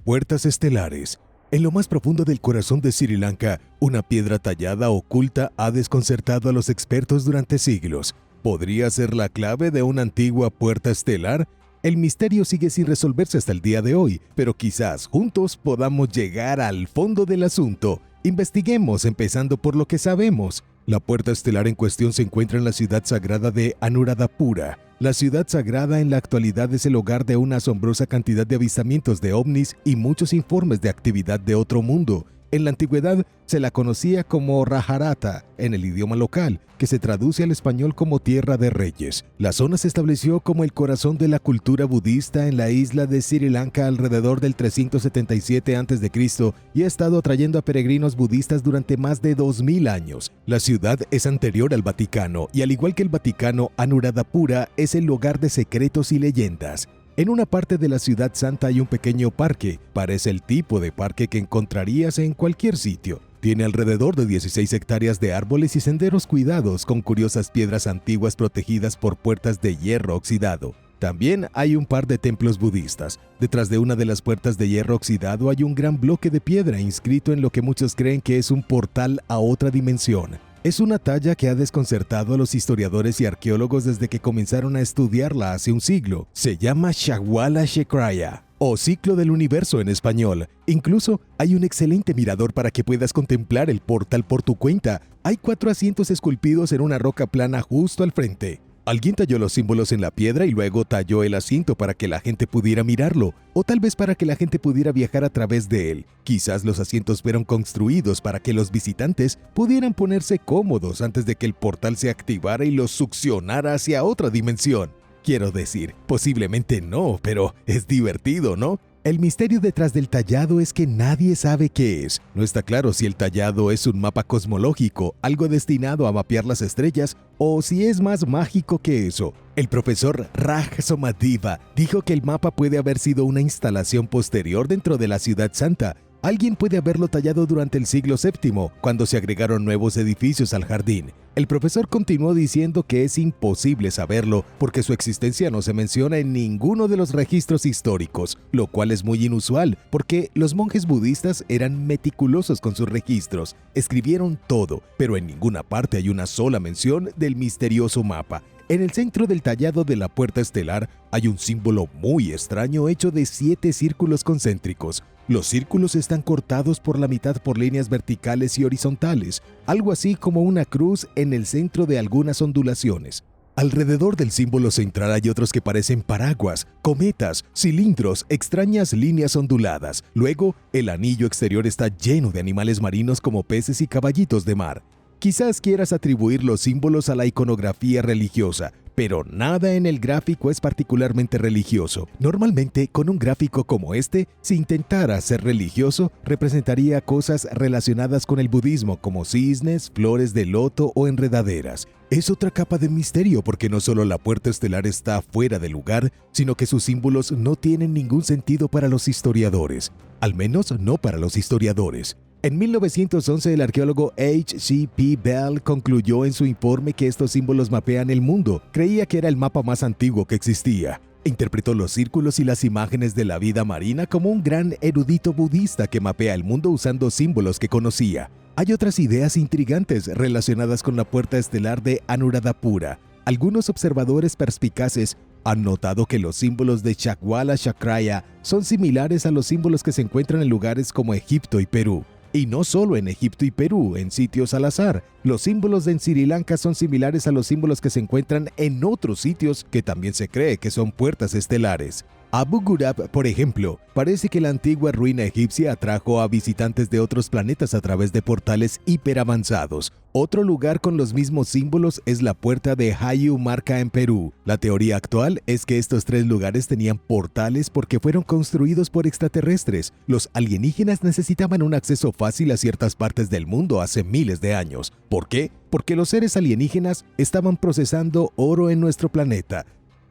Puertas estelares. En lo más profundo del corazón de Sri Lanka, una piedra tallada oculta ha desconcertado a los expertos durante siglos. ¿Podría ser la clave de una antigua puerta estelar? El misterio sigue sin resolverse hasta el día de hoy, pero quizás juntos podamos llegar al fondo del asunto. Investiguemos empezando por lo que sabemos. La puerta estelar en cuestión se encuentra en la ciudad sagrada de Anuradhapura. La ciudad sagrada en la actualidad es el hogar de una asombrosa cantidad de avistamientos de ovnis y muchos informes de actividad de otro mundo. En la antigüedad se la conocía como Rajarata en el idioma local, que se traduce al español como Tierra de Reyes. La zona se estableció como el corazón de la cultura budista en la isla de Sri Lanka alrededor del 377 a.C. y ha estado atrayendo a peregrinos budistas durante más de 2000 años. La ciudad es anterior al Vaticano y al igual que el Vaticano, Anuradhapura es el hogar de secretos y leyendas. En una parte de la ciudad santa hay un pequeño parque. Parece el tipo de parque que encontrarías en cualquier sitio. Tiene alrededor de 16 hectáreas de árboles y senderos cuidados con curiosas piedras antiguas protegidas por puertas de hierro oxidado. También hay un par de templos budistas. Detrás de una de las puertas de hierro oxidado hay un gran bloque de piedra inscrito en lo que muchos creen que es un portal a otra dimensión. Es una talla que ha desconcertado a los historiadores y arqueólogos desde que comenzaron a estudiarla hace un siglo. Se llama Chakwala Chakraya, o ciclo del universo en español. Incluso hay un excelente mirador para que puedas contemplar el portal por tu cuenta. Hay 4 asientos esculpidos en una roca plana justo al frente. Alguien talló los símbolos en la piedra y luego talló el asiento para que la gente pudiera mirarlo, o tal vez para que la gente pudiera viajar a través de él. Quizás los asientos fueron construidos para que los visitantes pudieran ponerse cómodos antes de que el portal se activara y los succionara hacia otra dimensión. Quiero decir, posiblemente no, pero es divertido, ¿no? El misterio detrás del tallado es que nadie sabe qué es. No está claro si el tallado es un mapa cosmológico, algo destinado a mapear las estrellas, o si es más mágico que eso. El profesor Raj Somadeva dijo que el mapa puede haber sido una instalación posterior dentro de la ciudad santa. Alguien puede haberlo tallado durante el siglo VII, cuando se agregaron nuevos edificios al jardín. El profesor continuó diciendo que es imposible saberlo porque su existencia no se menciona en ninguno de los registros históricos, lo cual es muy inusual porque los monjes budistas eran meticulosos con sus registros, escribieron todo, pero en ninguna parte hay una sola mención del misterioso mapa. En el centro del tallado de la puerta estelar hay un símbolo muy extraño hecho de 7 círculos concéntricos. Los círculos están cortados por la mitad por líneas verticales y horizontales, algo así como una cruz en el centro de algunas ondulaciones. Alrededor del símbolo central hay otros que parecen paraguas, cometas, cilindros, extrañas líneas onduladas. Luego, el anillo exterior está lleno de animales marinos como peces y caballitos de mar. Quizás quieras atribuir los símbolos a la iconografía religiosa, pero nada en el gráfico es particularmente religioso. Normalmente, con un gráfico como este, si intentara ser religioso, representaría cosas relacionadas con el budismo, como cisnes, flores de loto o enredaderas. Es otra capa de misterio porque no solo la puerta estelar está fuera de lugar, sino que sus símbolos no tienen ningún sentido para los historiadores. Al menos no para los historiadores. En 1911, el arqueólogo H.C.P. Bell concluyó en su informe que estos símbolos mapean el mundo. Creía que era el mapa más antiguo que existía. Interpretó los círculos y las imágenes de la vida marina como un gran erudito budista que mapea el mundo usando símbolos que conocía. Hay otras ideas intrigantes relacionadas con la puerta estelar de Anuradhapura. Algunos observadores perspicaces han notado que los símbolos de Chakwala Chakraya son similares a los símbolos que se encuentran en lugares como Egipto y Perú. Y no solo en Egipto y Perú, en sitios al azar. Los símbolos de Sri Lanka son similares a los símbolos que se encuentran en otros sitios que también se cree que son puertas estelares. Abu Ghurab, por ejemplo, parece que la antigua ruina egipcia atrajo a visitantes de otros planetas a través de portales hiperavanzados. Otro lugar con los mismos símbolos es la puerta de Hayu Marca en Perú. La teoría actual es que estos 3 lugares tenían portales porque fueron construidos por extraterrestres. Los alienígenas necesitaban un acceso fácil a ciertas partes del mundo hace miles de años. ¿Por qué? Porque los seres alienígenas estaban procesando oro en nuestro planeta.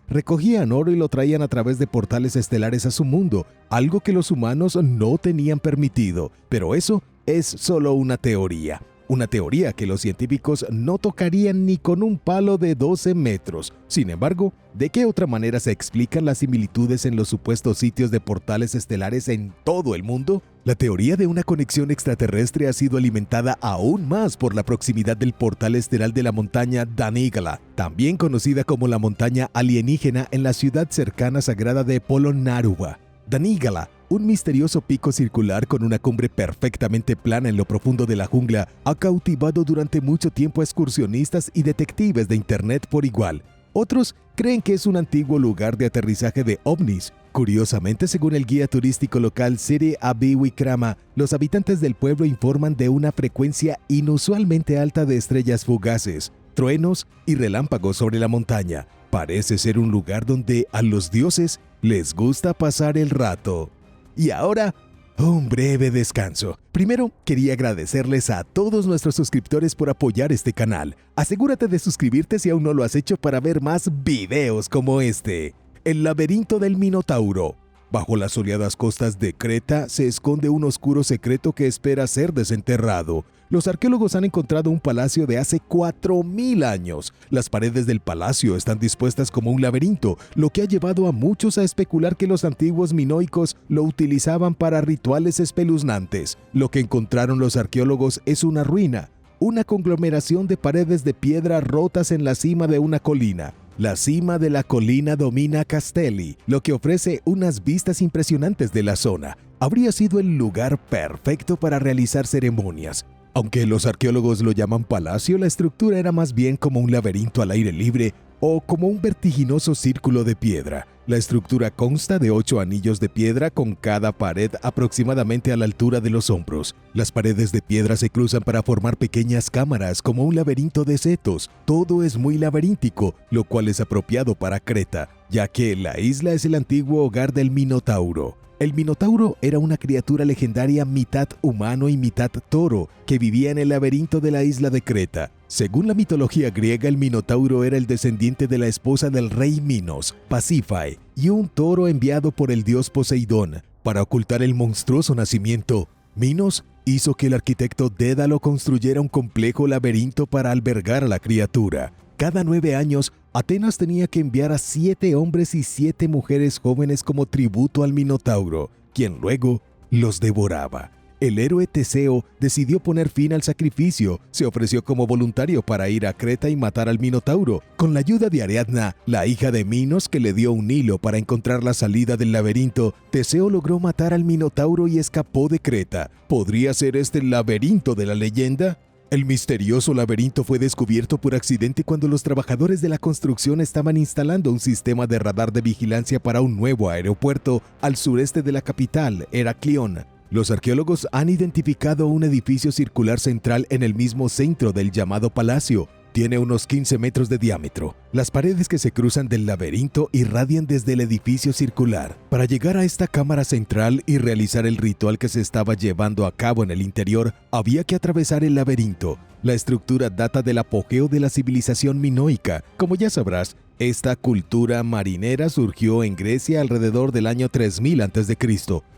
Recogían oro y lo traían a través de portales estelares a su mundo, algo que los humanos no tenían permitido, pero eso es solo una teoría. una teoría que los científicos no tocarían ni con un palo de 12 metros. Sin embargo, ¿de qué otra manera se explican las similitudes en los supuestos sitios de portales estelares en todo el mundo? La teoría de una conexión extraterrestre ha sido alimentada aún más por la proximidad del portal estelar de la montaña Danigala, también conocida como la montaña alienígena en la ciudad cercana sagrada de Polonnaruwa. Danigala, un misterioso pico circular con una cumbre perfectamente plana en lo profundo de la jungla, ha cautivado durante mucho tiempo a excursionistas y detectives de internet por igual. Otros creen que es un antiguo lugar de aterrizaje de ovnis. Curiosamente, según el guía turístico local Siri Abiwikrama, los habitantes del pueblo informan de una frecuencia inusualmente alta de estrellas fugaces, truenos y relámpagos sobre la montaña. Parece ser un lugar donde a los dioses les gusta pasar el rato. Y ahora, un breve descanso. Primero, quería agradecerles a todos nuestros suscriptores por apoyar este canal. Asegúrate de suscribirte si aún no lo has hecho para ver más videos como este. El laberinto del Minotauro. Bajo las soleadas costas de Creta se esconde un oscuro secreto que espera ser desenterrado. Los arqueólogos han encontrado un palacio de hace 4000 años. Las paredes del palacio están dispuestas como un laberinto, lo que ha llevado a muchos a especular que los antiguos minoicos lo utilizaban para rituales espeluznantes. Lo que encontraron los arqueólogos es una ruina, una conglomeración de paredes de piedra rotas en la cima de una colina. La cima de la colina domina Castelli, lo que ofrece unas vistas impresionantes de la zona. Habría sido el lugar perfecto para realizar ceremonias. Aunque los arqueólogos lo llaman palacio, la estructura era más bien como un laberinto al aire libre o como un vertiginoso círculo de piedra. La estructura consta de 8 anillos de piedra con cada pared aproximadamente a la altura de los hombros. Las paredes de piedra se cruzan para formar pequeñas cámaras como un laberinto de setos. Todo es muy laberíntico, lo cual es apropiado para Creta, ya que la isla es el antiguo hogar del Minotauro. El Minotauro era una criatura legendaria mitad humano y mitad toro que vivía en el laberinto de la isla de Creta. Según la mitología griega, el Minotauro era el descendiente de la esposa del rey Minos, Pasífae, y un toro enviado por el dios Poseidón. Para ocultar el monstruoso nacimiento, Minos hizo que el arquitecto Dédalo construyera un complejo laberinto para albergar a la criatura. Cada 9 años, Atenas tenía que enviar a 7 hombres y 7 mujeres jóvenes como tributo al Minotauro, quien luego los devoraba. El héroe Teseo decidió poner fin al sacrificio, se ofreció como voluntario para ir a Creta y matar al Minotauro. Con la ayuda de Ariadna, la hija de Minos, que le dio un hilo para encontrar la salida del laberinto, Teseo logró matar al Minotauro y escapó de Creta. ¿Podría ser este el laberinto de la leyenda? El misterioso laberinto fue descubierto por accidente cuando los trabajadores de la construcción estaban instalando un sistema de radar de vigilancia para un nuevo aeropuerto al sureste de la capital, Heraclión. Los arqueólogos han identificado un edificio circular central en el mismo centro del llamado palacio. Tiene unos 15 metros de diámetro. Las paredes que se cruzan del laberinto irradian desde el edificio circular. Para llegar a esta cámara central y realizar el ritual que se estaba llevando a cabo en el interior, había que atravesar el laberinto. La estructura data del apogeo de la civilización minoica. Como ya sabrás, esta cultura marinera surgió en Grecia alrededor del año 3000 a.C.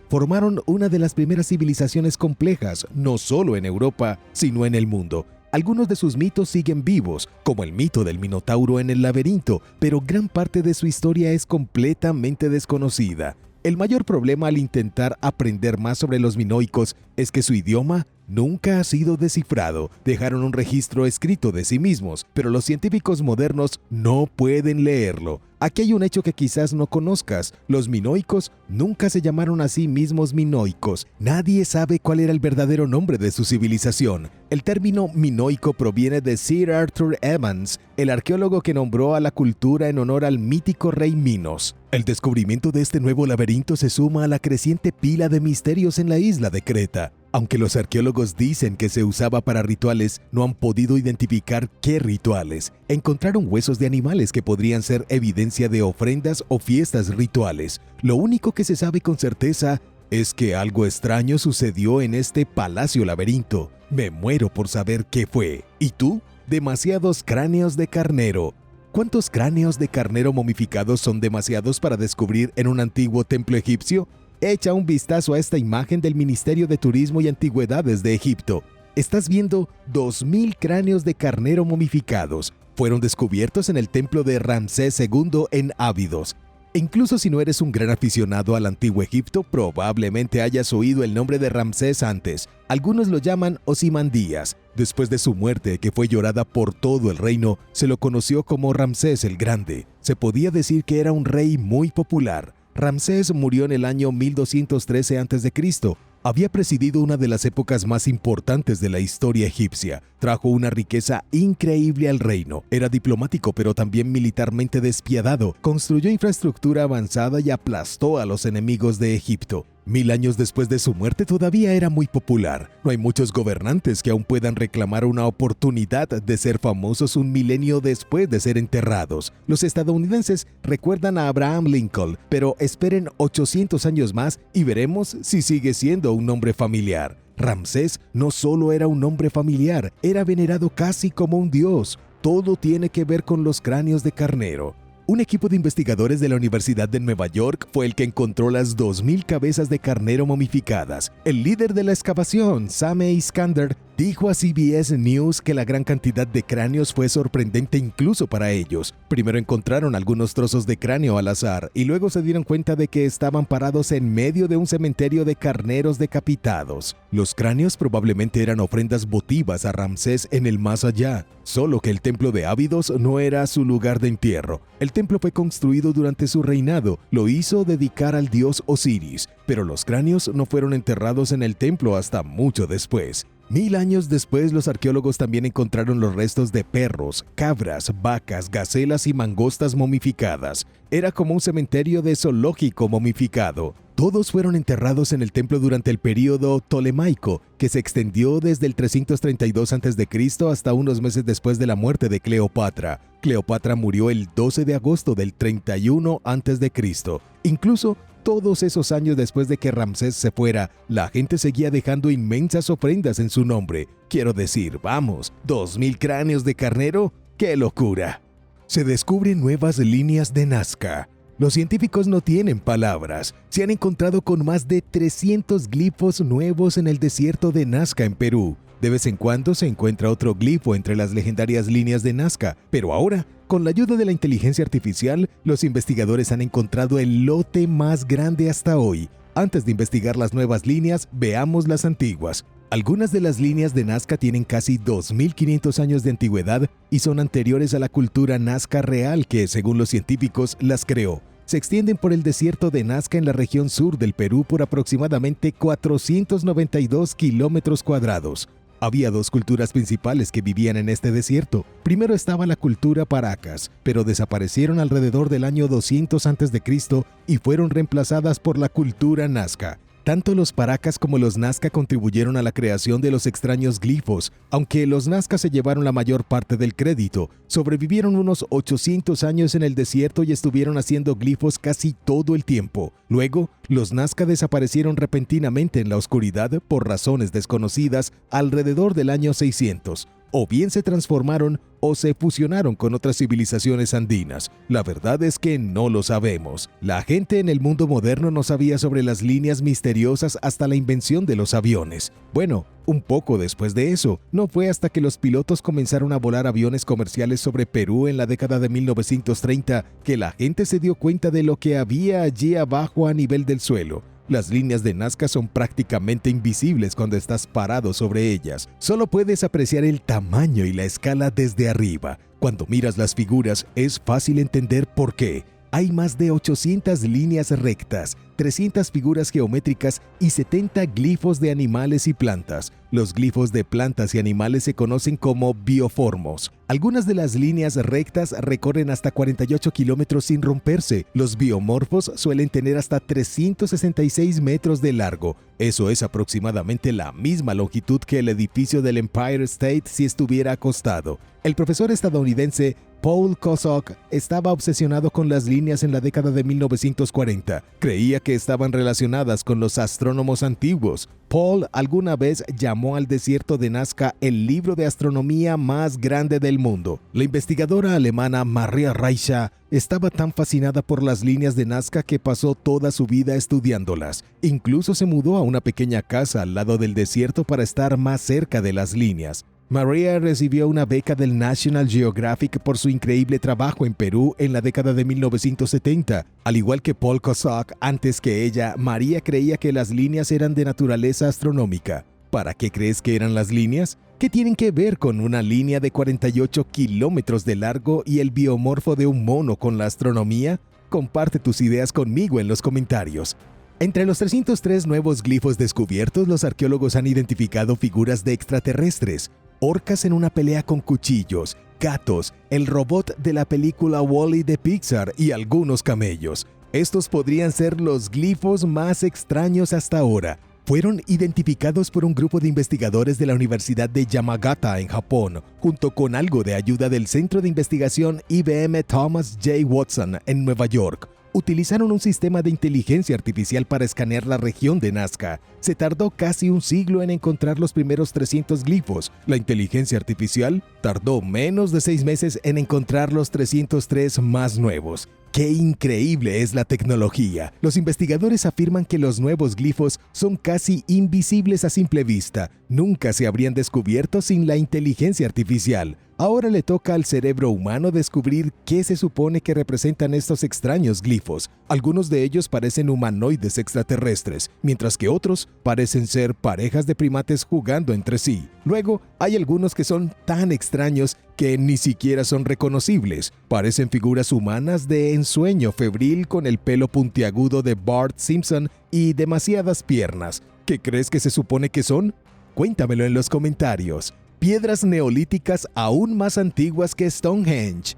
Formaron una de las primeras civilizaciones complejas, no solo en Europa, sino en el mundo. Algunos de sus mitos siguen vivos, como el mito del Minotauro en el laberinto, pero gran parte de su historia es completamente desconocida. El mayor problema al intentar aprender más sobre los minoicos es que su idioma nunca ha sido descifrado. Dejaron un registro escrito de sí mismos, pero los científicos modernos no pueden leerlo. Aquí hay un hecho que quizás no conozcas. Los minoicos nunca se llamaron a sí mismos minoicos. Nadie sabe cuál era el verdadero nombre de su civilización. El término minoico proviene de Sir Arthur Evans, el arqueólogo que nombró a la cultura en honor al mítico rey Minos. El descubrimiento de este nuevo laberinto se suma a la creciente pila de misterios en la isla de Creta. Aunque los arqueólogos dicen que se usaba para rituales, no han podido identificar qué rituales. Encontraron huesos de animales que podrían ser evidencia de ofrendas o fiestas rituales. Lo único que se sabe con certeza es que algo extraño sucedió en este palacio laberinto. Me muero por saber qué fue. ¿Y tú? Demasiados cráneos de carnero. ¿Cuántos cráneos de carnero momificados son demasiados para descubrir en un antiguo templo egipcio? Echa un vistazo a esta imagen del Ministerio de Turismo y Antigüedades de Egipto. Estás viendo 2000 cráneos de carnero momificados. Fueron descubiertos en el templo de Ramsés II en Abidos. E incluso si no eres un gran aficionado al antiguo Egipto, probablemente hayas oído el nombre de Ramsés antes. Algunos lo llaman Osimandías. Después de su muerte, que fue llorada por todo el reino, se lo conoció como Ramsés el Grande. Se podía decir que era un rey muy popular. Ramsés murió en el año 1213 a.C. Había presidido una de las épocas más importantes de la historia egipcia. Trajo una riqueza increíble al reino. Era diplomático, pero también militarmente despiadado. Construyó infraestructura avanzada y aplastó a los enemigos de Egipto. 1000 años después de su muerte todavía era muy popular. No hay muchos gobernantes que aún puedan reclamar una oportunidad de ser famosos un milenio después de ser enterrados. Los estadounidenses recuerdan a Abraham Lincoln, pero esperen 800 años más y veremos si sigue siendo un nombre familiar. Ramsés no solo era un hombre familiar, era venerado casi como un dios. Todo tiene que ver con los cráneos de carnero. Un equipo de investigadores de la Universidad de Nueva York fue el que encontró las 2000 cabezas de carnero momificadas. El líder de la excavación, Sameh Iskander, dijo a CBS News que la gran cantidad de cráneos fue sorprendente incluso para ellos. Primero encontraron algunos trozos de cráneo al azar y luego se dieron cuenta de que estaban parados en medio de un cementerio de carneros decapitados. Los cráneos probablemente eran ofrendas votivas a Ramsés en el más allá, solo que el templo de Abidos no era su lugar de entierro. El templo fue construido durante su reinado, lo hizo dedicar al dios Osiris, pero los cráneos no fueron enterrados en el templo hasta mucho después. 1000 años después, los arqueólogos también encontraron los restos de perros, cabras, vacas, gacelas y mangostas momificadas. Era como un cementerio de zoológico momificado. Todos fueron enterrados en el templo durante el período ptolemaico, que se extendió desde el 332 a.C. hasta unos meses después de la muerte de Cleopatra. Cleopatra murió el 12 de agosto del 31 a.C. Incluso todos esos años después de que Ramsés se fuera, la gente seguía dejando inmensas ofrendas en su nombre. Quiero decir, vamos, 2000 cráneos de carnero, ¡qué locura! Se descubren nuevas líneas de Nazca. Los científicos no tienen palabras. Se han encontrado con más de 300 glifos nuevos en el desierto de Nazca en Perú. De vez en cuando se encuentra otro glifo entre las legendarias líneas de Nazca, pero ahora, con la ayuda de la inteligencia artificial, los investigadores han encontrado el lote más grande hasta hoy. Antes de investigar las nuevas líneas, veamos las antiguas. Algunas de las líneas de Nazca tienen casi 2500 años de antigüedad y son anteriores a la cultura Nazca real que, según los científicos, las creó. Se extienden por el desierto de Nazca en la región sur del Perú por aproximadamente 492 kilómetros cuadrados. Había dos culturas principales que vivían en este desierto. Primero estaba la cultura Paracas, pero desaparecieron alrededor del año 200 a.C. y fueron reemplazadas por la cultura Nazca. Tanto los Paracas como los Nazca contribuyeron a la creación de los extraños glifos, aunque los Nazca se llevaron la mayor parte del crédito. Sobrevivieron unos 800 años en el desierto y estuvieron haciendo glifos casi todo el tiempo. Luego, los Nazca desaparecieron repentinamente en la oscuridad por razones desconocidas alrededor del año 600. O bien se transformaron o se fusionaron con otras civilizaciones andinas. La verdad es que no lo sabemos. La gente en el mundo moderno no sabía sobre las líneas misteriosas hasta la invención de los aviones. Bueno, un poco después de eso, no fue hasta que los pilotos comenzaron a volar aviones comerciales sobre Perú en la década de 1930 que la gente se dio cuenta de lo que había allí abajo a nivel del suelo. Las líneas de Nazca son prácticamente invisibles cuando estás parado sobre ellas. Solo puedes apreciar el tamaño y la escala desde arriba. Cuando miras las figuras, es fácil entender por qué. Hay más de 800 líneas rectas, 300 figuras geométricas y 70 glifos de animales y plantas. Los glifos de plantas y animales se conocen como bioformos. Algunas de las líneas rectas recorren hasta 48 kilómetros sin romperse. Los biomorfos suelen tener hasta 366 metros de largo. Eso es aproximadamente la misma longitud que el edificio del Empire State si estuviera acostado. El profesor estadounidense Paul Kosok estaba obsesionado con las líneas en la década de 1940. Creía que estaban relacionadas con los astrónomos antiguos. Paul alguna vez llamó al desierto de Nazca el libro de astronomía más grande del mundo. La investigadora alemana Maria Reicha estaba tan fascinada por las líneas de Nazca que pasó toda su vida estudiándolas. Incluso se mudó a una pequeña casa al lado del desierto para estar más cerca de las líneas. Maria recibió una beca del National Geographic por su increíble trabajo en Perú en la década de 1970. Al igual que Paul Kosok, antes que ella, Maria creía que las líneas eran de naturaleza astronómica. ¿Para qué crees que eran las líneas? ¿Qué tienen que ver con una línea de 48 kilómetros de largo y el biomorfo de un mono con la astronomía? Comparte tus ideas conmigo en los comentarios. Entre los 303 nuevos glifos descubiertos, los arqueólogos han identificado figuras de extraterrestres, orcas en una pelea con cuchillos, gatos, el robot de la película Wall-E de Pixar y algunos camellos. Estos podrían ser los glifos más extraños hasta ahora. Fueron identificados por un grupo de investigadores de la Universidad de Yamagata en Japón, junto con algo de ayuda del Centro de Investigación IBM Thomas J. Watson en Nueva York. Utilizaron un sistema de inteligencia artificial para escanear la región de Nazca. Se tardó casi un siglo en encontrar los primeros 300 glifos. La inteligencia artificial tardó menos de 6 meses en encontrar los 303 más nuevos. ¡Qué increíble es la tecnología! Los investigadores afirman que los nuevos glifos son casi invisibles a simple vista. Nunca se habrían descubierto sin la inteligencia artificial. Ahora le toca al cerebro humano descubrir qué se supone que representan estos extraños glifos. Algunos de ellos parecen humanoides extraterrestres, mientras que otros parecen ser parejas de primates jugando entre sí. Luego, hay algunos que son tan extraños que ni siquiera son reconocibles. Parecen figuras humanas de ensueño febril con el pelo puntiagudo de Bart Simpson y demasiadas piernas. ¿Qué crees que se supone que son? Cuéntamelo en los comentarios. Piedras neolíticas aún más antiguas que Stonehenge.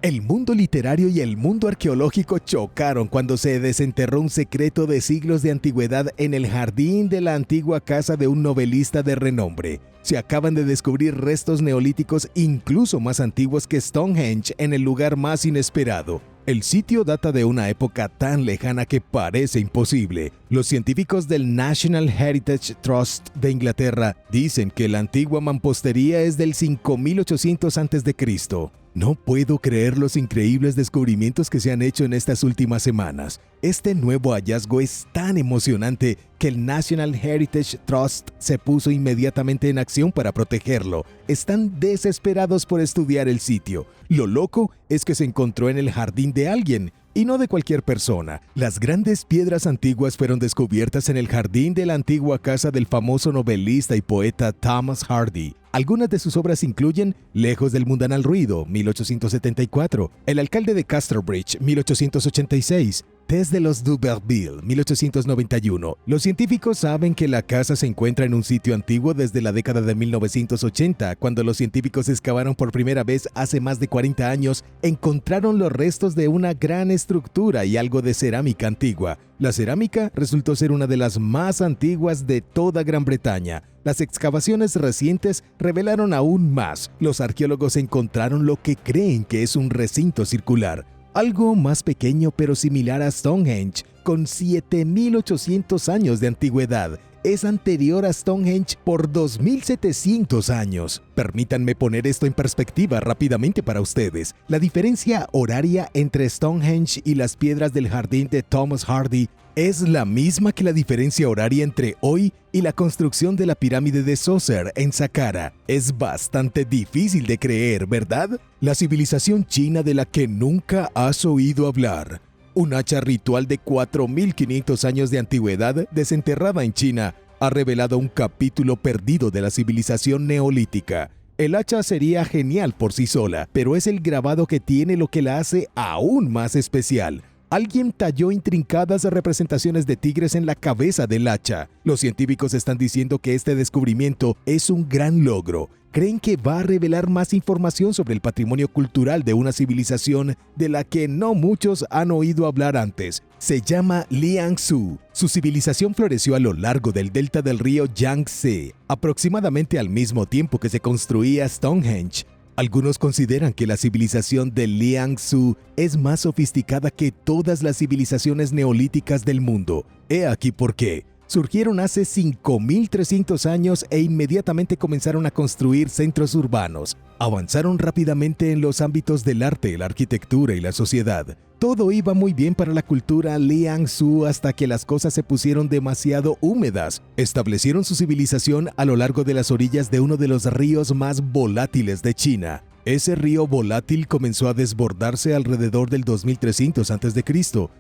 El mundo literario y el mundo arqueológico chocaron cuando se desenterró un secreto de siglos de antigüedad en el jardín de la antigua casa de un novelista de renombre. Se acaban de descubrir restos neolíticos incluso más antiguos que Stonehenge en el lugar más inesperado. El sitio data de una época tan lejana que parece imposible. Los científicos del National Heritage Trust de Inglaterra dicen que la antigua mampostería es del 5800 a.C. No puedo creer los increíbles descubrimientos que se han hecho en estas últimas semanas. Este nuevo hallazgo es tan emocionante que el National Heritage Trust se puso inmediatamente en acción para protegerlo. Están desesperados por estudiar el sitio. Lo loco es que se encontró en el jardín de alguien, y no de cualquier persona. Las grandes piedras antiguas fueron descubiertas en el jardín de la antigua casa del famoso novelista y poeta Thomas Hardy. Algunas de sus obras incluyen Lejos del mundanal ruido, 1874, El alcalde de Casterbridge, 1886, Test de los D'Urberville, 1891. Los científicos saben que la casa se encuentra en un sitio antiguo desde la década de 1980, cuando los científicos excavaron por primera vez hace más de 40 años, encontraron los restos de una gran estructura y algo de cerámica antigua. La cerámica resultó ser una de las más antiguas de toda Gran Bretaña. Las excavaciones recientes revelaron aún más. Los arqueólogos encontraron lo que creen que es un recinto circular. Algo más pequeño pero similar a Stonehenge, con 7.800 años de antigüedad. Es anterior a Stonehenge por 2.700 años. Permítanme poner esto en perspectiva rápidamente para ustedes. La diferencia horaria entre Stonehenge y las piedras del jardín de Thomas Hardy es la misma que la diferencia horaria entre hoy y la construcción de la pirámide de Djoser en Saqqara. Es bastante difícil de creer, ¿verdad? La civilización china de la que nunca has oído hablar. Un hacha ritual de 4.500 años de antigüedad desenterrada en China ha revelado un capítulo perdido de la civilización neolítica. El hacha sería genial por sí sola, pero es el grabado que tiene lo que la hace aún más especial. Alguien talló intrincadas representaciones de tigres en la cabeza del hacha. Los científicos están diciendo que este descubrimiento es un gran logro. Creen que va a revelar más información sobre el patrimonio cultural de una civilización de la que no muchos han oído hablar antes. Se llama Liangzhu. Su civilización floreció a lo largo del delta del río Yangtze, aproximadamente al mismo tiempo que se construía Stonehenge. Algunos consideran que la civilización de Liangzhu es más sofisticada que todas las civilizaciones neolíticas del mundo. He aquí por qué. Surgieron hace 5.300 años e inmediatamente comenzaron a construir centros urbanos. Avanzaron rápidamente en los ámbitos del arte, la arquitectura y la sociedad. Todo iba muy bien para la cultura Liangzhu hasta que las cosas se pusieron demasiado húmedas. Establecieron su civilización a lo largo de las orillas de uno de los ríos más volátiles de China. Ese río volátil comenzó a desbordarse alrededor del 2300 a.C.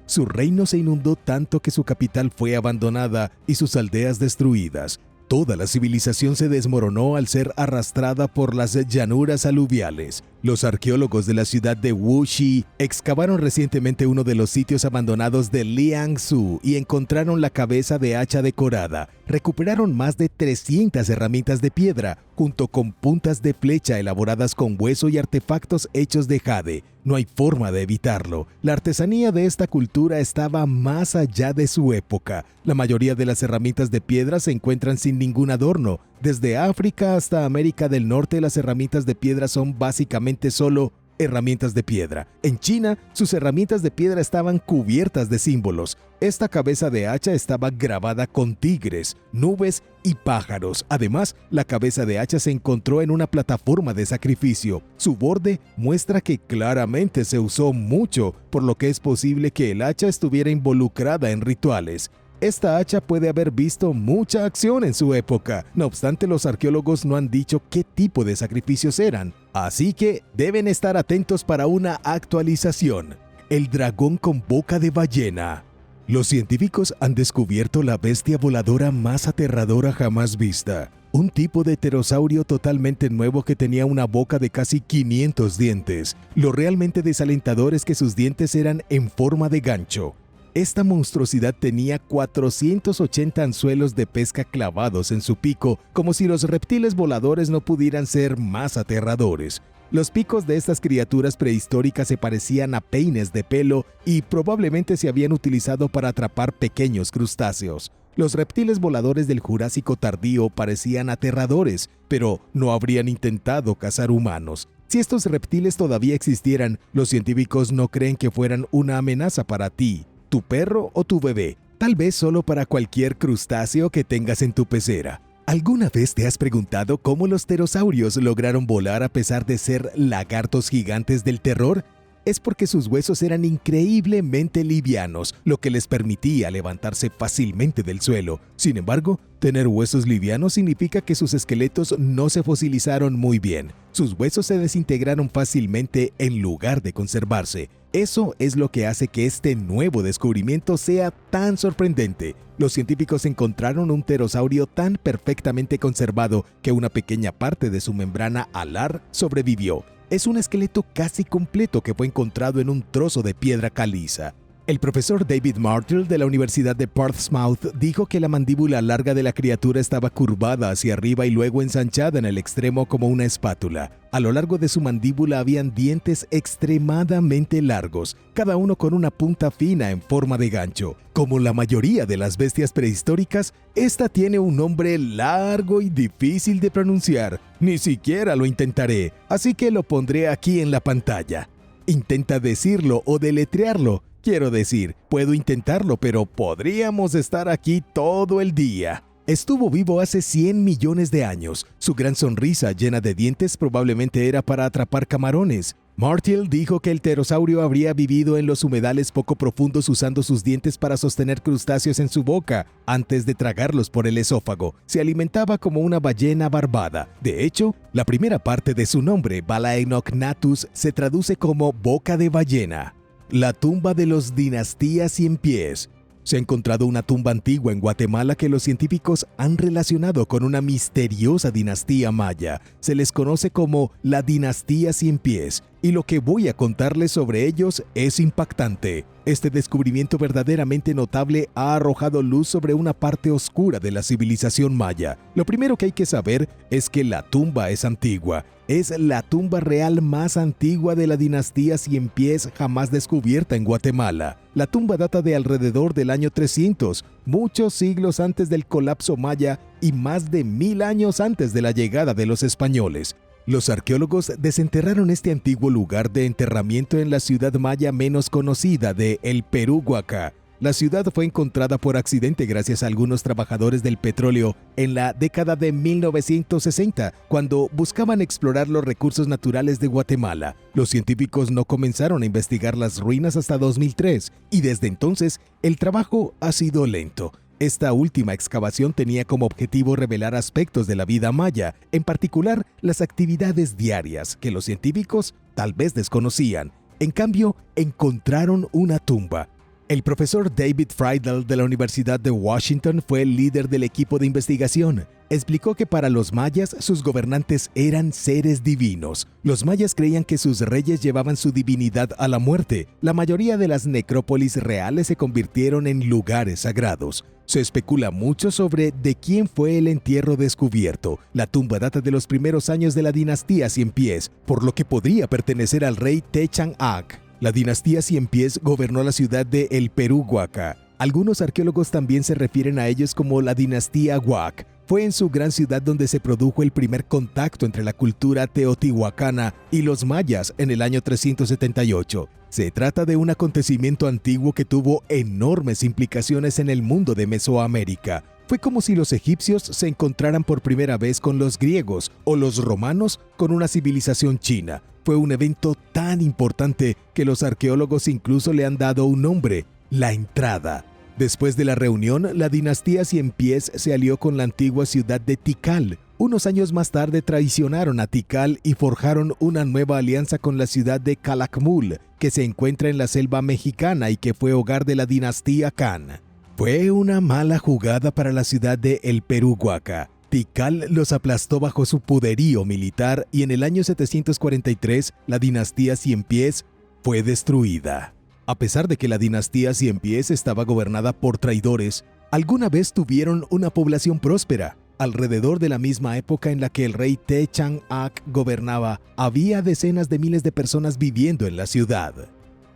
Su reino se inundó tanto que su capital fue abandonada y sus aldeas destruidas. Toda la civilización se desmoronó al ser arrastrada por las llanuras aluviales. Los arqueólogos de la ciudad de Wuxi excavaron recientemente uno de los sitios abandonados de Liangzhu y encontraron la cabeza de hacha decorada. Recuperaron más de 300 herramientas de piedra, junto con puntas de flecha elaboradas con hueso y artefactos hechos de jade. No hay forma de evitarlo. La artesanía de esta cultura estaba más allá de su época. La mayoría de las herramientas de piedra se encuentran sin ningún adorno. Desde África hasta América del Norte, las herramientas de piedra son básicamente solo herramientas de piedra. En China, sus herramientas de piedra estaban cubiertas de símbolos. Esta cabeza de hacha estaba grabada con tigres, nubes y pájaros. Además, la cabeza de hacha se encontró en una plataforma de sacrificio. Su borde muestra que claramente se usó mucho, por lo que es posible que el hacha estuviera involucrada en rituales. Esta hacha puede haber visto mucha acción en su época. No obstante, los arqueólogos no han dicho qué tipo de sacrificios eran. Así que deben estar atentos para una actualización. El dragón con boca de ballena. Los científicos han descubierto la bestia voladora más aterradora jamás vista. Un tipo de pterosaurio totalmente nuevo que tenía una boca de casi 500 dientes. Lo realmente desalentador es que sus dientes eran en forma de gancho. Esta monstruosidad tenía 480 anzuelos de pesca clavados en su pico, como si los reptiles voladores no pudieran ser más aterradores. Los picos de estas criaturas prehistóricas se parecían a peines de pelo y probablemente se habían utilizado para atrapar pequeños crustáceos. Los reptiles voladores del Jurásico tardío parecían aterradores, pero no habrían intentado cazar humanos. Si estos reptiles todavía existieran, los científicos no creen que fueran una amenaza para ti, tu perro o tu bebé, tal vez solo para cualquier crustáceo que tengas en tu pecera. ¿Alguna vez te has preguntado cómo los pterosaurios lograron volar a pesar de ser lagartos gigantes del terror? Es porque sus huesos eran increíblemente livianos, lo que les permitía levantarse fácilmente del suelo. Sin embargo, tener huesos livianos significa que sus esqueletos no se fosilizaron muy bien. Sus huesos se desintegraron fácilmente en lugar de conservarse. Eso es lo que hace que este nuevo descubrimiento sea tan sorprendente. Los científicos encontraron un pterosaurio tan perfectamente conservado que una pequeña parte de su membrana alar sobrevivió. Es un esqueleto casi completo que fue encontrado en un trozo de piedra caliza. El profesor David Martell de la Universidad de Portsmouth dijo que la mandíbula larga de la criatura estaba curvada hacia arriba y luego ensanchada en el extremo como una espátula. A lo largo de su mandíbula habían dientes extremadamente largos, cada uno con una punta fina en forma de gancho. Como la mayoría de las bestias prehistóricas, esta tiene un nombre largo y difícil de pronunciar. Ni siquiera lo intentaré, así que lo pondré aquí en la pantalla. Intenta decirlo o deletrearlo. Quiero decir, puedo intentarlo, pero podríamos estar aquí todo el día. Estuvo vivo hace 100 millones de años. Su gran sonrisa llena de dientes probablemente era para atrapar camarones. Martell dijo que el pterosaurio habría vivido en los humedales poco profundos usando sus dientes para sostener crustáceos en su boca antes de tragarlos por el esófago. Se alimentaba como una ballena barbada. De hecho, la primera parte de su nombre, Balaenocnathus, se traduce como boca de ballena. La tumba de los dinastías cien pies. Se ha encontrado una tumba antigua en Guatemala que los científicos han relacionado con una misteriosa dinastía maya. Se les conoce como la dinastía cien pies, y lo que voy a contarles sobre ellos es impactante. Este descubrimiento verdaderamente notable ha arrojado luz sobre una parte oscura de la civilización maya. Lo primero que hay que saber es que la tumba es antigua. Es la tumba real más antigua de la dinastía cien pies jamás descubierta en Guatemala. La tumba data de alrededor del año 300, muchos siglos antes del colapso maya y más de 1000 años antes de la llegada de los españoles. Los arqueólogos desenterraron este antiguo lugar de enterramiento en la ciudad maya menos conocida de El Perú Huaca. La ciudad fue encontrada por accidente gracias a algunos trabajadores del petróleo en la década de 1960, cuando buscaban explorar los recursos naturales de Guatemala. Los científicos no comenzaron a investigar las ruinas hasta 2003 y desde entonces el trabajo ha sido lento. Esta última excavación tenía como objetivo revelar aspectos de la vida maya, en particular las actividades diarias que los científicos tal vez desconocían. En cambio, encontraron una tumba. El profesor David Friedel de la Universidad de Washington fue el líder del equipo de investigación. Explicó que para los mayas sus gobernantes eran seres divinos. Los mayas creían que sus reyes llevaban su divinidad a la muerte. La mayoría de las necrópolis reales se convirtieron en lugares sagrados. Se especula mucho sobre de quién fue el entierro descubierto. La tumba data de los primeros años de la dinastía Cien Pies, por lo que podría pertenecer al rey Techan-Ag. La dinastía Cien Pies gobernó la ciudad de El Perú Huaca. Algunos arqueólogos también se refieren a ellos como la dinastía Huac. Fue en su gran ciudad donde se produjo el primer contacto entre la cultura teotihuacana y los mayas en el año 378. Se trata de un acontecimiento antiguo que tuvo enormes implicaciones en el mundo de Mesoamérica. Fue como si los egipcios se encontraran por primera vez con los griegos o los romanos con una civilización china. Fue un evento tan importante que los arqueólogos incluso le han dado un nombre: la entrada. Después de la reunión, la dinastía Cien Pies se alió con la antigua ciudad de Tikal. Unos años más tarde traicionaron a Tikal y forjaron una nueva alianza con la ciudad de Calakmul, que se encuentra en la selva mexicana y que fue hogar de la dinastía Kan. Fue una mala jugada para la ciudad de El Perú Huaca. Tikal los aplastó bajo su poderío militar y en el año 743 la dinastía Cien Pies fue destruida. A pesar de que la dinastía Cien Pies estaba gobernada por traidores, alguna vez tuvieron una población próspera. Alrededor de la misma época en la que el rey Techan-Ag gobernaba, había decenas de miles de personas viviendo en la ciudad.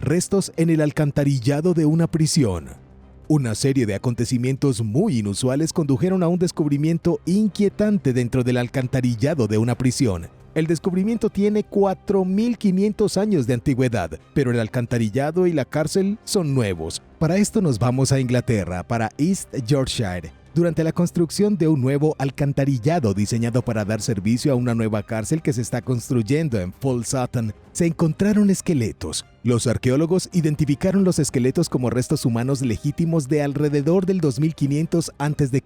Restos en el alcantarillado de una prisión. Una serie de acontecimientos muy inusuales condujeron a un descubrimiento inquietante dentro del alcantarillado de una prisión. El descubrimiento tiene 4.500 años de antigüedad, pero el alcantarillado y la cárcel son nuevos. Para esto nos vamos a Inglaterra, para East Yorkshire. Durante la construcción de un nuevo alcantarillado diseñado para dar servicio a una nueva cárcel que se está construyendo en Full Sutton, se encontraron esqueletos. Los arqueólogos identificaron los esqueletos como restos humanos legítimos de alrededor del 2500 a.C.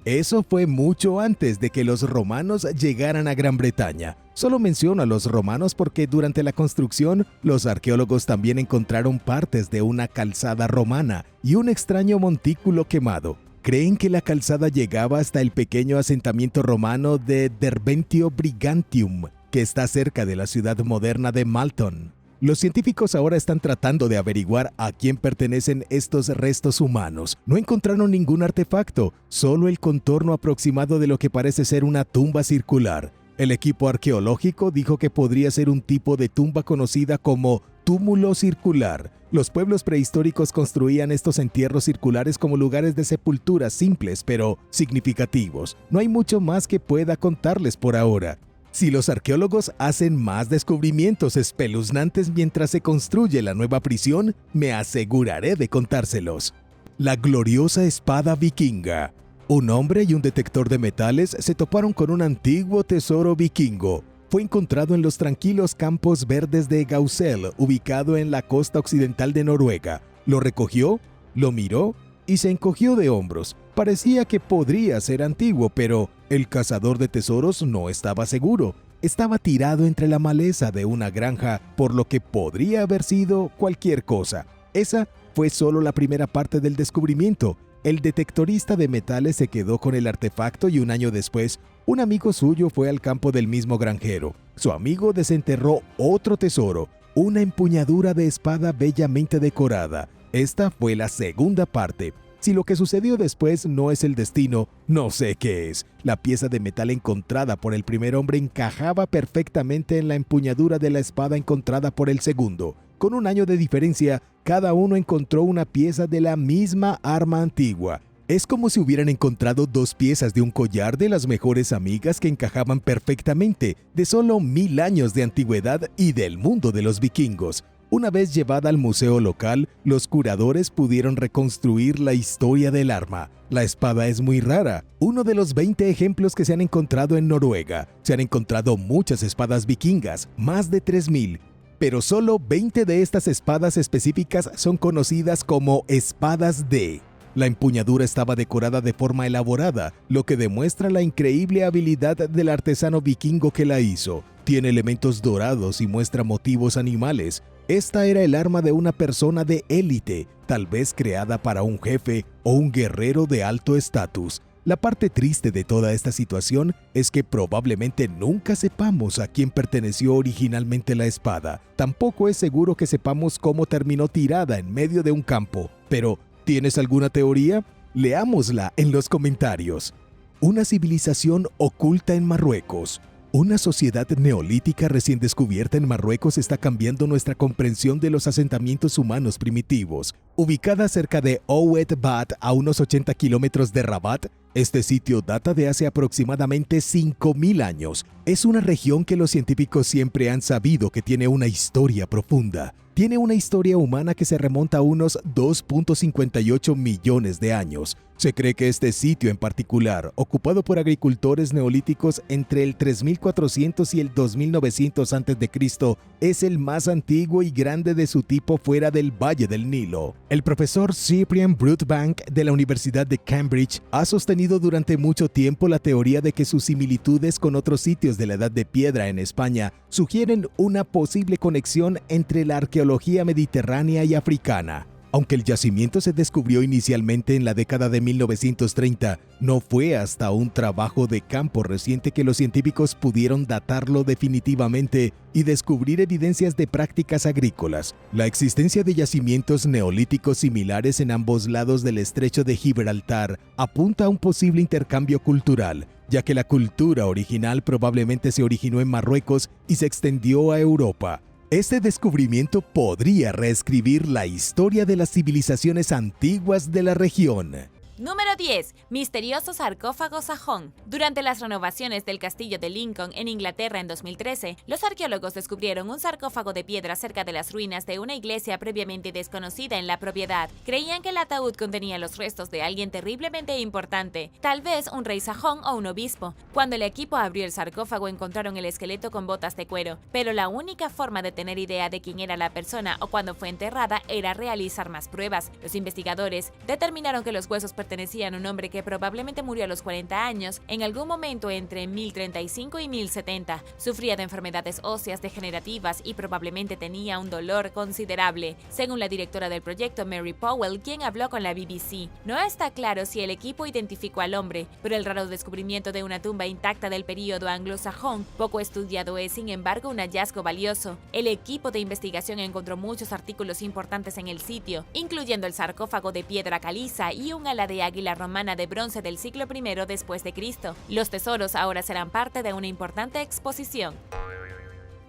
Eso fue mucho antes de que los romanos llegaran a Gran Bretaña. Solo menciono a los romanos porque durante la construcción, los arqueólogos también encontraron partes de una calzada romana y un extraño montículo quemado. Creen que la calzada llegaba hasta el pequeño asentamiento romano de Derventio Brigantium, que está cerca de la ciudad moderna de Malton. Los científicos ahora están tratando de averiguar a quién pertenecen estos restos humanos. No encontraron ningún artefacto, solo el contorno aproximado de lo que parece ser una tumba circular. El equipo arqueológico dijo que podría ser un tipo de tumba conocida como túmulo circular. Los pueblos prehistóricos construían estos entierros circulares como lugares de sepultura simples pero significativos. No hay mucho más que pueda contarles por ahora. Si los arqueólogos hacen más descubrimientos espeluznantes mientras se construye la nueva prisión, me aseguraré de contárselos. La gloriosa espada vikinga. Un hombre y un detector de metales se toparon con un antiguo tesoro vikingo. Fue encontrado en los tranquilos campos verdes de Gausel, ubicado en la costa occidental de Noruega. Lo recogió, lo miró y se encogió de hombros. Parecía que podría ser antiguo, pero el cazador de tesoros no estaba seguro. Estaba tirado entre la maleza de una granja, por lo que podría haber sido cualquier cosa. Esa fue solo la primera parte del descubrimiento. El detectorista de metales se quedó con el artefacto y un año después, un amigo suyo fue al campo del mismo granjero. Su amigo desenterró otro tesoro, una empuñadura de espada bellamente decorada. Esta fue la segunda parte. Si lo que sucedió después no es el destino, no sé qué es. La pieza de metal encontrada por el primer hombre encajaba perfectamente en la empuñadura de la espada encontrada por el segundo. Con un año de diferencia, cada uno encontró una pieza de la misma arma antigua. Es como si hubieran encontrado dos piezas de un collar de las mejores amigas que encajaban perfectamente, de solo 1000 años de antigüedad y del mundo de los vikingos. Una vez llevada al museo local, los curadores pudieron reconstruir la historia del arma. La espada es muy rara, uno de los 20 ejemplos que se han encontrado en Noruega. Se han encontrado muchas espadas vikingas, más de 3000, pero solo 20 de estas espadas específicas son conocidas como espadas de. La empuñadura estaba decorada de forma elaborada, lo que demuestra la increíble habilidad del artesano vikingo que la hizo. Tiene elementos dorados y muestra motivos animales. Esta era el arma de una persona de élite, tal vez creada para un jefe o un guerrero de alto estatus. La parte triste de toda esta situación es que probablemente nunca sepamos a quién perteneció originalmente la espada. Tampoco es seguro que sepamos cómo terminó tirada en medio de un campo. Pero, ¿tienes alguna teoría? Leámosla en los comentarios. Una civilización oculta en Marruecos. Una sociedad neolítica recién descubierta en Marruecos está cambiando nuestra comprensión de los asentamientos humanos primitivos. Ubicada cerca de Oued Bat, a unos 80 kilómetros de Rabat, este sitio data de hace aproximadamente 5000 años. Es una región que los científicos siempre han sabido que tiene una historia profunda. Tiene una historia humana que se remonta a unos 2.58 millones de años. Se cree que este sitio en particular, ocupado por agricultores neolíticos entre el 3400 y el 2900 a.C., es el más antiguo y grande de su tipo fuera del Valle del Nilo. El profesor Cyprian Broodbank de la Universidad de Cambridge ha sostenido durante mucho tiempo la teoría de que sus similitudes con otros sitios de la Edad de Piedra en España sugieren una posible conexión entre la arqueología mediterránea y africana. Aunque el yacimiento se descubrió inicialmente en la década de 1930, no fue hasta un trabajo de campo reciente que los científicos pudieron datarlo definitivamente y descubrir evidencias de prácticas agrícolas. La existencia de yacimientos neolíticos similares en ambos lados del estrecho de Gibraltar apunta a un posible intercambio cultural, ya que la cultura original probablemente se originó en Marruecos y se extendió a Europa. Este descubrimiento podría reescribir la historia de las civilizaciones antiguas de la región. Número 10. Misterioso sarcófago sajón. Durante las renovaciones del castillo de Lincoln en Inglaterra en 2013, los arqueólogos descubrieron un sarcófago de piedra cerca de las ruinas de una iglesia previamente desconocida en la propiedad. Creían que el ataúd contenía los restos de alguien terriblemente importante, tal vez un rey sajón o un obispo. Cuando el equipo abrió el sarcófago encontraron el esqueleto con botas de cuero, pero la única forma de tener idea de quién era la persona o cuándo fue enterrada era realizar más pruebas. Los investigadores determinaron que los huesos pertenecían a un hombre que probablemente murió a los 40 años, en algún momento entre 1035 y 1070. Sufría de enfermedades óseas degenerativas y probablemente tenía un dolor considerable, según la directora del proyecto Mary Powell, quien habló con la BBC. No está claro si el equipo identificó al hombre, pero el raro descubrimiento de una tumba intacta del período anglosajón, poco estudiado, es sin embargo un hallazgo valioso. El equipo de investigación encontró muchos artículos importantes en el sitio, incluyendo el sarcófago de piedra caliza y un ala de águila romana de bronce del siglo I después de Cristo. Los tesoros ahora serán parte de una importante exposición.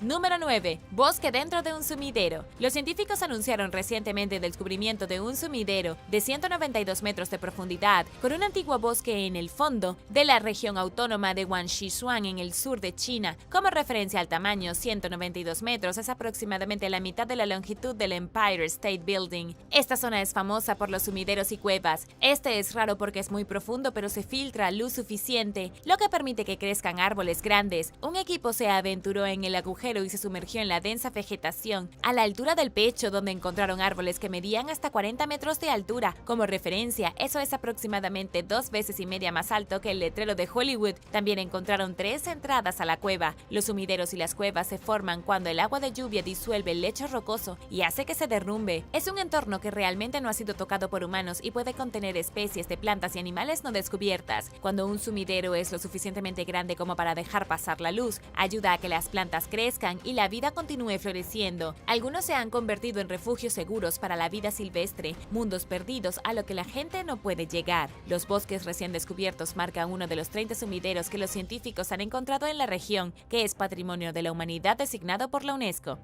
Número 9. Bosque dentro de un sumidero. Los científicos anunciaron recientemente el descubrimiento de un sumidero de 192 metros de profundidad con un antiguo bosque en el fondo de la región autónoma de Guangxi-Shuang en el sur de China. Como referencia al tamaño, 192 metros es aproximadamente la mitad de la longitud del Empire State Building. Esta zona es famosa por los sumideros y cuevas. Este es raro porque es muy profundo, pero se filtra luz suficiente, lo que permite que crezcan árboles grandes. Un equipo se aventuró en el agujero y se sumergió en la densa vegetación a la altura del pecho, donde encontraron árboles que medían hasta 40 metros de altura. Como referencia, eso es aproximadamente 2,5 veces más alto que el letrero de Hollywood. También encontraron 3 entradas a la cueva. Los sumideros y las cuevas se forman cuando el agua de lluvia disuelve el lecho rocoso y hace que se derrumbe. Es un entorno que realmente no ha sido tocado por humanos y puede contener especies de plantas y animales no descubiertas. Cuando un sumidero es lo suficientemente grande como para dejar pasar la luz, ayuda a que las plantas crezcan y la vida continúe floreciendo. Algunos se han convertido en refugios seguros para la vida silvestre, mundos perdidos a lo que la gente no puede llegar. Los bosques recién descubiertos marcan uno de los 30 sumideros que los científicos han encontrado en la región, que es Patrimonio de la Humanidad designado por la UNESCO.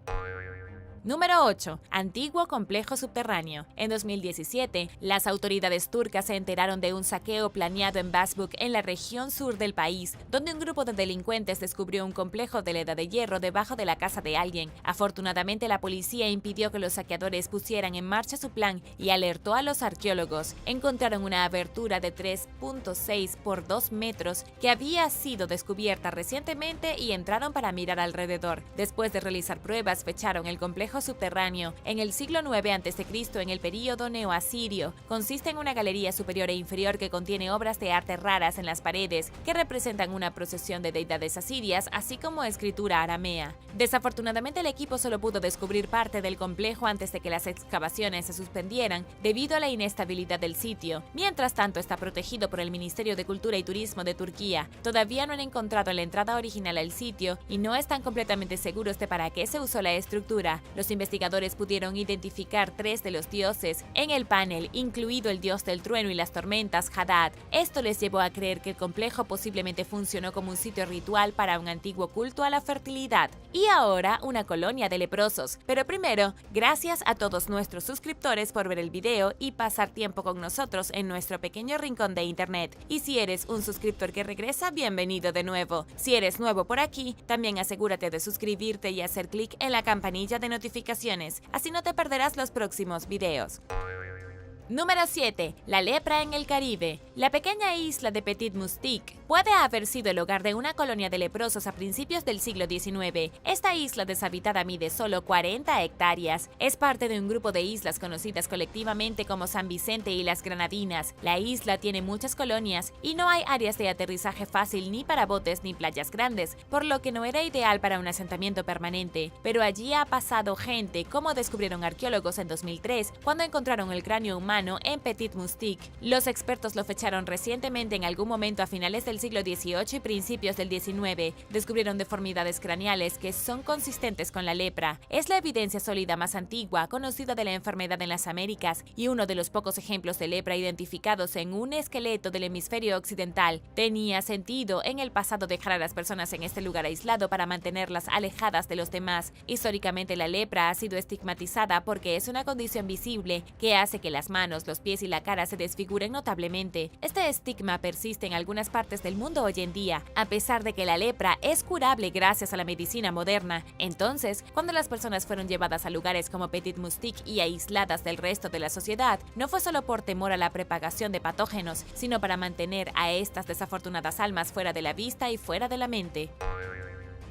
Número 8. Antiguo complejo subterráneo. En 2017, las autoridades turcas se enteraron de un saqueo planeado en Buzbuk, en la región sur del país, donde un grupo de delincuentes descubrió un complejo de la Edad de Hierro debajo de la casa de alguien. Afortunadamente, la policía impidió que los saqueadores pusieran en marcha su plan y alertó a los arqueólogos. Encontraron una abertura de 3.6 por 2 metros que había sido descubierta recientemente y entraron para mirar alrededor. Después de realizar pruebas, fecharon el complejo subterráneo en el siglo IX a.C. en el período neoasirio. Consiste en una galería superior e inferior que contiene obras de arte raras en las paredes que representan una procesión de deidades asirias, así como escritura aramea. Desafortunadamente, el equipo solo pudo descubrir parte del complejo antes de que las excavaciones se suspendieran debido a la inestabilidad del sitio. Mientras tanto, está protegido por el Ministerio de Cultura y Turismo de Turquía. Todavía no han encontrado la entrada original al sitio y no están completamente seguros de para qué se usó la estructura. Los investigadores pudieron identificar 3 de los dioses en el panel, incluido el dios del trueno y las tormentas, Hadad. Esto les llevó a creer que el complejo posiblemente funcionó como un sitio ritual para un antiguo culto a la fertilidad. Y ahora, una colonia de leprosos. Pero primero, gracias a todos nuestros suscriptores por ver el video y pasar tiempo con nosotros en nuestro pequeño rincón de internet. Y si eres un suscriptor que regresa, bienvenido de nuevo. Si eres nuevo por aquí, también asegúrate de suscribirte y hacer clic en la campanilla de notificaciones, así no te perderás los próximos videos. Número 7. La lepra en el Caribe. La pequeña isla de Petit Moustique puede haber sido el hogar de una colonia de leprosos a principios del siglo XIX. Esta isla deshabitada mide solo 40 hectáreas. Es parte de un grupo de islas conocidas colectivamente como San Vicente y las Granadinas. La isla tiene muchas colonias y no hay áreas de aterrizaje fácil ni para botes ni playas grandes, por lo que no era ideal para un asentamiento permanente. Pero allí ha pasado gente, como descubrieron arqueólogos en 2003, cuando encontraron el cráneo humano en Petit Moustique. Los expertos lo fecharon recientemente en algún momento a finales del siglo XVIII y principios del XIX. Descubrieron deformidades craneales que son consistentes con la lepra. Es la evidencia sólida más antigua conocida de la enfermedad en las Américas y uno de los pocos ejemplos de lepra identificados en un esqueleto del hemisferio occidental. Tenía sentido en el pasado dejar a las personas en este lugar aislado para mantenerlas alejadas de los demás. Históricamente, la lepra ha sido estigmatizada porque es una condición visible que hace que las manos, los pies y la cara se desfiguren notablemente. Este estigma persiste en algunas partes del mundo hoy en día, a pesar de que la lepra es curable gracias a la medicina moderna. Entonces, cuando las personas fueron llevadas a lugares como Petit Moustique y aisladas del resto de la sociedad, no fue solo por temor a la propagación de patógenos, sino para mantener a estas desafortunadas almas fuera de la vista y fuera de la mente.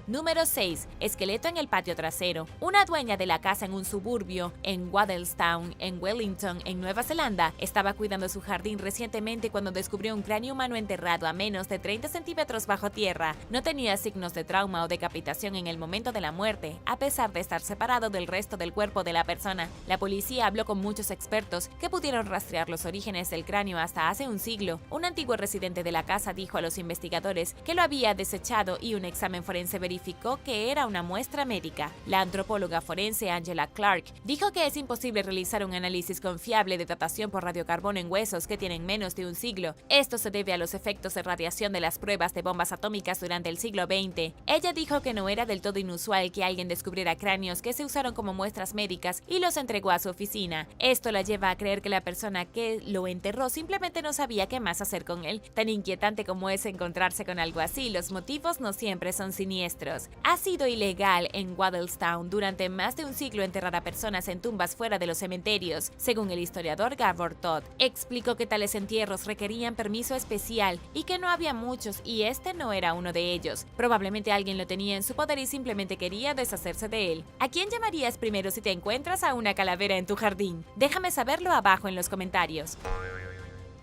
Número 6. Esqueleto en el patio trasero. Una dueña de la casa en un suburbio en Waddellstown, en Wellington, en Nueva Zelanda, estaba cuidando su jardín recientemente cuando descubrió un cráneo humano enterrado a menos de 30 centímetros bajo tierra. No tenía signos de trauma o decapitación en el momento de la muerte, a pesar de estar separado del resto del cuerpo de la persona. La policía habló con muchos expertos que pudieron rastrear los orígenes del cráneo hasta hace un siglo. Un antiguo residente de la casa dijo a los investigadores que lo había desechado y un examen forense verificó que era una muestra médica. La antropóloga forense Angela Clark dijo que es imposible realizar un análisis confiable de datación por radiocarbono en huesos que tienen menos de un siglo. Esto se debe a los efectos de radiación de las pruebas de bombas atómicas durante el siglo XX. Ella dijo que no era del todo inusual que alguien descubriera cráneos que se usaron como muestras médicas y los entregó a su oficina. Esto la lleva a creer que la persona que lo enterró simplemente no sabía qué más hacer con él. Tan inquietante como es encontrarse con algo así, los motivos no siempre son siniestros. Ha sido ilegal en Waddellstown durante más de un siglo enterrar a personas en tumbas fuera de los cementerios, según el historiador Gabor Todd. Explicó que tales entierros requerían permiso especial y que no había muchos y este no era uno de ellos. Probablemente alguien lo tenía en su poder y simplemente quería deshacerse de él. ¿A quién llamarías primero si te encuentras a una calavera en tu jardín? Déjame saberlo abajo en los comentarios.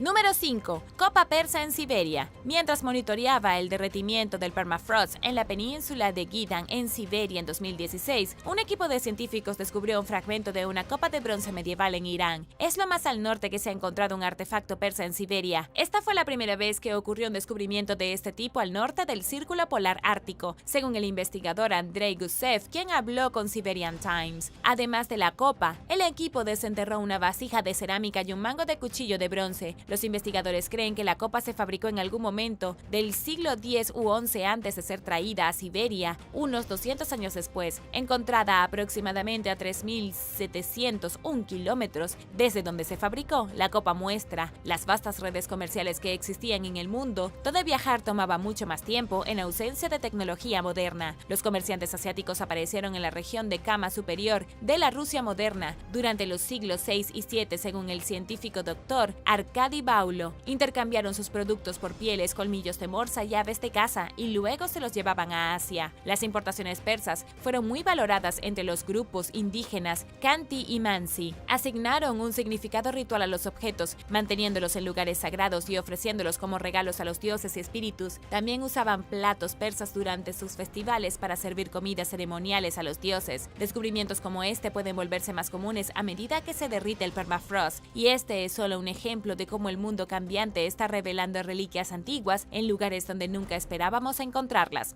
Número 5. Copa persa en Siberia. Mientras monitoreaba el derretimiento del permafrost en la península de Gidan en Siberia en 2016, un equipo de científicos descubrió un fragmento de una copa de bronce medieval en Irán. Es lo más al norte que se ha encontrado un artefacto persa en Siberia. Esta fue la primera vez que ocurrió un descubrimiento de este tipo al norte del Círculo Polar Ártico, según el investigador Andrei Gusev, quien habló con Siberian Times. Además de la copa, el equipo desenterró una vasija de cerámica y un mango de cuchillo de bronce. Los investigadores creen que la copa se fabricó en algún momento del siglo X u XI antes de ser traída a Siberia, unos 200 años después, encontrada aproximadamente a 3.701 kilómetros desde donde se fabricó. La copa muestra las vastas redes comerciales que existían en el mundo, donde viajar tomaba mucho más tiempo en ausencia de tecnología moderna. Los comerciantes asiáticos aparecieron en la región de Kama Superior de la Rusia moderna durante los siglos VI y VII, según el científico doctor Arkady Baulo. Intercambiaron sus productos por pieles, colmillos de morsa y aves de caza, y luego se los llevaban a Asia. Las importaciones persas fueron muy valoradas entre los grupos indígenas Khanty y Mansi. Asignaron un significado ritual a los objetos, manteniéndolos en lugares sagrados y ofreciéndolos como regalos a los dioses y espíritus. También usaban platos persas durante sus festivales para servir comidas ceremoniales a los dioses. Descubrimientos como este pueden volverse más comunes a medida que se derrite el permafrost, y este es solo un ejemplo de cómo el mundo cambiante está revelando reliquias antiguas en lugares donde nunca esperábamos encontrarlas.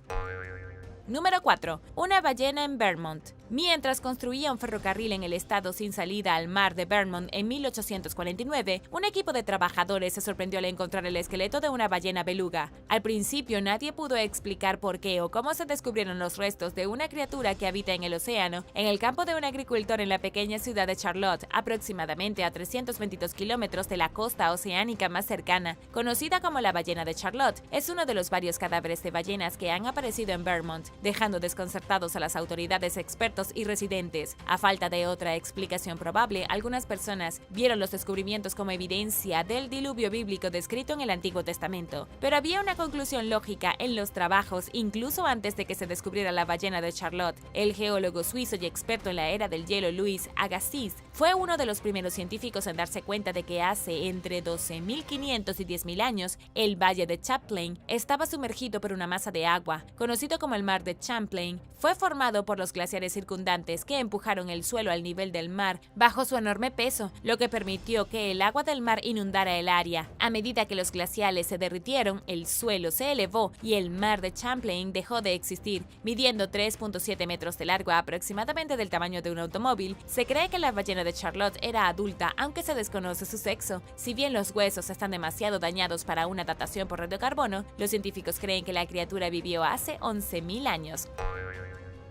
Número 4. Una ballena en Vermont. Mientras construía un ferrocarril en el estado sin salida al mar de Vermont en 1849, un equipo de trabajadores se sorprendió al encontrar el esqueleto de una ballena beluga. Al principio nadie pudo explicar por qué o cómo se descubrieron los restos de una criatura que habita en el océano, en el campo de un agricultor en la pequeña ciudad de Charlotte, aproximadamente a 322 kilómetros de la costa oceánica más cercana. Conocida como la ballena de Charlotte, es uno de los varios cadáveres de ballenas que han aparecido en Vermont, dejando desconcertados a las autoridades, expertos y residentes. A falta de otra explicación probable, algunas personas vieron los descubrimientos como evidencia del diluvio bíblico descrito en el Antiguo Testamento. Pero había una conclusión lógica en los trabajos incluso antes de que se descubriera la ballena de Charlotte. El geólogo suizo y experto en la era del hielo Louis Agassiz fue uno de los primeros científicos en darse cuenta de que hace entre 12.500 y 10.000 años el valle de Champlain estaba sumergido por una masa de agua, conocido como el mar de Champlain. Fue formado por los glaciares circundantes que empujaron el suelo al nivel del mar bajo su enorme peso, lo que permitió que el agua del mar inundara el área. A medida que los glaciales se derritieron, el suelo se elevó y el mar de Champlain dejó de existir. Midiendo 3.7 metros de largo, aproximadamente del tamaño de un automóvil, se cree que la ballena de Charlotte era adulta, aunque se desconoce su sexo. Si bien los huesos están demasiado dañados para una datación por radiocarbono, los científicos creen que la criatura vivió hace 11.000 años.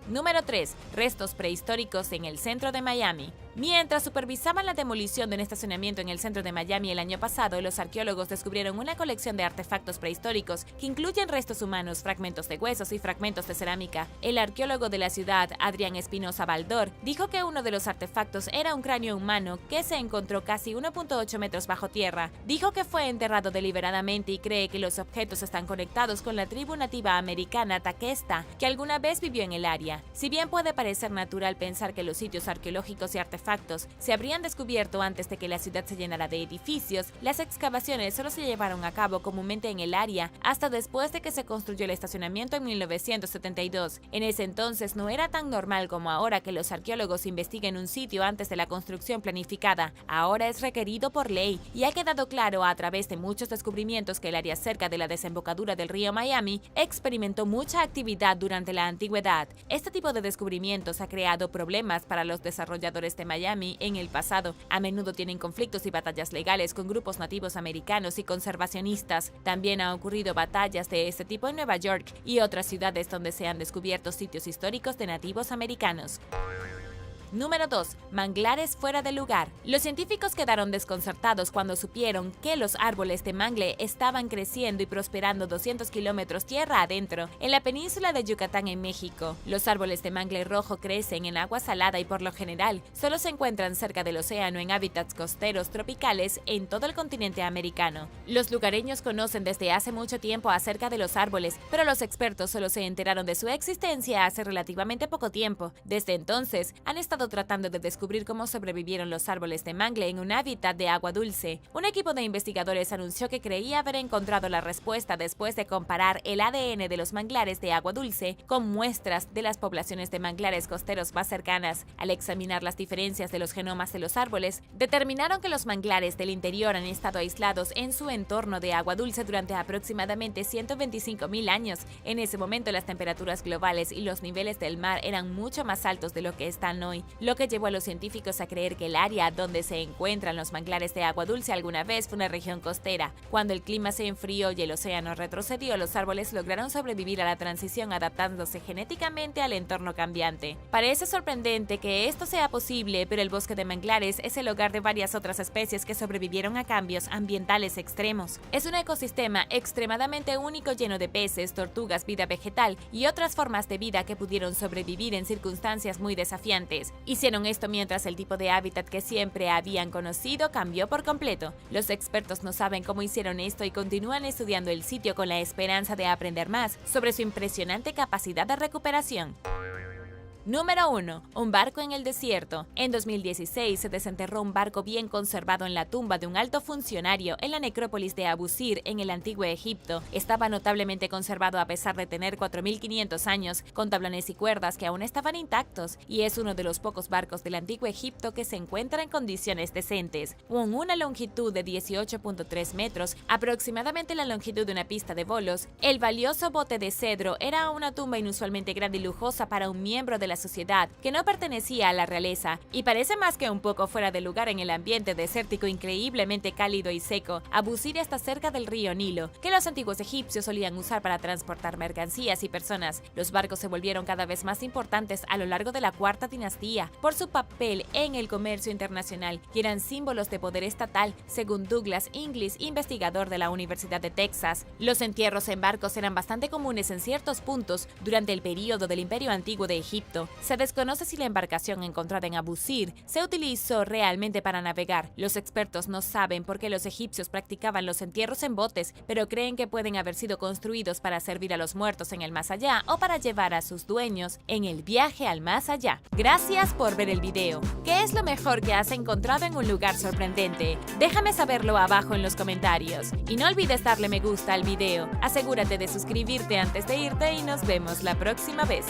Número 3. Restos prehistóricos en el centro de Miami. Mientras supervisaban la demolición de un estacionamiento en el centro de Miami el año pasado, los arqueólogos descubrieron una colección de artefactos prehistóricos que incluyen restos humanos, fragmentos de huesos y fragmentos de cerámica. El arqueólogo de la ciudad, Adrián Espinosa Baldor, dijo que uno de los artefactos era un cráneo humano que se encontró casi 1.8 metros bajo tierra. Dijo que fue enterrado deliberadamente y cree que los objetos están conectados con la tribu nativa americana Taquesta, que alguna vez vivió en el área. Si bien puede parecer natural pensar que los sitios arqueológicos y artefactos se habrían descubierto antes de que la ciudad se llenara de edificios, las excavaciones solo se llevaron a cabo comúnmente en el área hasta después de que se construyó el estacionamiento en 1972. En ese entonces no era tan normal como ahora que los arqueólogos investiguen un sitio antes de la construcción planificada. Ahora es requerido por ley y ha quedado claro a través de muchos descubrimientos que el área cerca de la desembocadura del río Miami experimentó mucha actividad durante la antigüedad. Este tipo de descubrimientos ha creado problemas para los desarrolladores de Miami en el pasado. A menudo tienen conflictos y batallas legales con grupos nativos americanos y conservacionistas. También ha ocurrido batallas de este tipo en Nueva York y otras ciudades donde se han descubierto sitios históricos de nativos americanos. Número 2. Manglares fuera de lugar. Los científicos quedaron desconcertados cuando supieron que los árboles de mangle estaban creciendo y prosperando 200 kilómetros tierra adentro, en la península de Yucatán en México. Los árboles de mangle rojo crecen en agua salada y por lo general solo se encuentran cerca del océano en hábitats costeros tropicales en todo el continente americano. Los lugareños conocen desde hace mucho tiempo acerca de los árboles, pero los expertos solo se enteraron de su existencia hace relativamente poco tiempo. Desde entonces, han estado tratando de descubrir cómo sobrevivieron los árboles de mangle en un hábitat de agua dulce. Un equipo de investigadores anunció que creía haber encontrado la respuesta después de comparar el ADN de los manglares de agua dulce con muestras de las poblaciones de manglares costeros más cercanas. Al examinar las diferencias de los genomas de los árboles, determinaron que los manglares del interior han estado aislados en su entorno de agua dulce durante aproximadamente 125.000 años. En ese momento, las temperaturas globales y los niveles del mar eran mucho más altos de lo que están hoy. lo que llevó a los científicos a creer que el área donde se encuentran los manglares de agua dulce alguna vez fue una región costera. Cuando el clima se enfrió y el océano retrocedió, los árboles lograron sobrevivir a la transición adaptándose genéticamente al entorno cambiante. Parece sorprendente que esto sea posible, pero el bosque de manglares es el hogar de varias otras especies que sobrevivieron a cambios ambientales extremos. Es un ecosistema extremadamente único lleno de peces, tortugas, vida vegetal y otras formas de vida que pudieron sobrevivir en circunstancias muy desafiantes. Hicieron esto mientras el tipo de hábitat que siempre habían conocido cambió por completo. Los expertos no saben cómo hicieron esto y continúan estudiando el sitio con la esperanza de aprender más sobre su impresionante capacidad de recuperación. Número 1. Un barco en el desierto. En 2016 se desenterró un barco bien conservado en la tumba de un alto funcionario en la necrópolis de Abu Sir, en el antiguo Egipto. Estaba notablemente conservado a pesar de tener 4.500 años, con tablones y cuerdas que aún estaban intactos, y es uno de los pocos barcos del antiguo Egipto que se encuentra en condiciones decentes. Con una longitud de 18.3 metros, aproximadamente la longitud de una pista de bolos, el valioso bote de cedro era una tumba inusualmente grande y lujosa para un miembro de la sociedad que no pertenecía a la realeza, y parece más que un poco fuera de lugar en el ambiente desértico increíblemente cálido y seco. Abu Sir está cerca del río Nilo, que los antiguos egipcios solían usar para transportar mercancías y personas. Los barcos se volvieron cada vez más importantes a lo largo de la cuarta dinastía por su papel en el comercio internacional y eran símbolos de poder estatal, según Douglas Inglis, investigador de la Universidad de Texas. Los entierros en barcos eran bastante comunes en ciertos puntos durante el período del Imperio Antiguo de Egipto. Se desconoce si la embarcación encontrada en Abu Sir se utilizó realmente para navegar. Los expertos no saben por qué los egipcios practicaban los entierros en botes, pero creen que pueden haber sido construidos para servir a los muertos en el más allá o para llevar a sus dueños en el viaje al más allá. Gracias por ver el video. ¿Qué es lo mejor que has encontrado en un lugar sorprendente? Déjame saberlo abajo en los comentarios. Y no olvides darle me gusta al video. Asegúrate de suscribirte antes de irte y nos vemos la próxima vez.